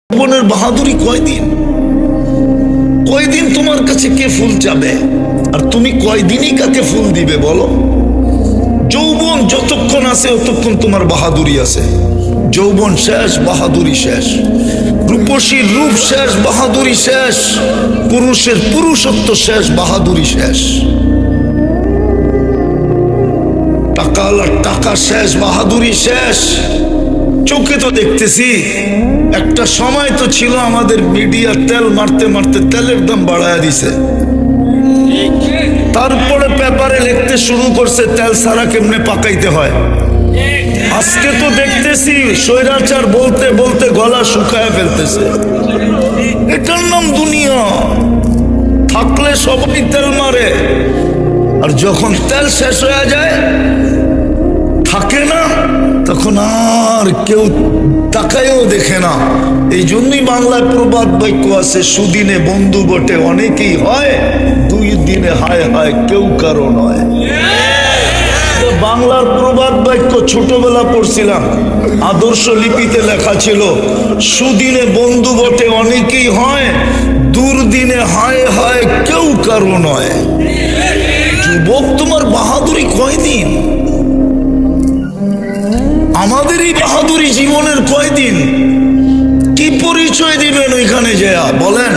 জীবনের বাহাদুরি কয়দিন? কয়দিন তোমার কাছে কে ফুল চাবে? আর তুমি কয়দিনই কাকে ফুল দিবে বলো? যৌবন যতক্ষণ আছে ততক্ষণ তোমার বাহাদুরি আছে। যৌবন শেষ, বাহাদুরি শেষ। রূপসীর রূপ শেষ, বাহাদুরি শেষ। পুরুষের পুরুষত্ব শেষ, বাহাদুরি শেষ। টাকাওয়ালার টাকা শেষ, বাহাদুরি শেষ। চোখে তো দেখতেছি। একটা সময় তো ছিল আমাদের মিডিয়া তেল মারতে মারতে তেলের দাম বাড়ায় দিছে, তারপরে পেপারে লিখতে শুরু করছে তেল ছাড়া কেমনে পাকাইতে হয়। আজকে তো দেখতেছি স্বৈরাচার বলতে বলতে গলা শুকায় ফেলতেছে। এটার নাম দুনিয়া। থাকলে সবাই তেল মারে, আর যখন তেল শেষ হয়ে যায়, থাকে না, তখন আর কেউ তাকায়ও দেখে না। এই জন্যই বাংলায় প্রবাদ বাক্য আছে, সুদিনে বন্ধু বটে অনেকেই হয়, দুই দিনে হায় হায় কেউ কারো নয়। বাংলার প্রবাদ বাক্য ছোটবেলা পড়ছিলাম, আদর্শ লিপিতে লেখা ছিল, সুদিনে বন্ধু বটে অনেকেই হয়, দুর্দিনে হায় হায় কেউ কারো নয়। যুবক, তোমার বাহাদুরি কয়দিন? আমাদের এই বাহাদুরি জীবনের কয়দিন? কি পরিচয় দিবেন ওইখানে যেয়া বলেন?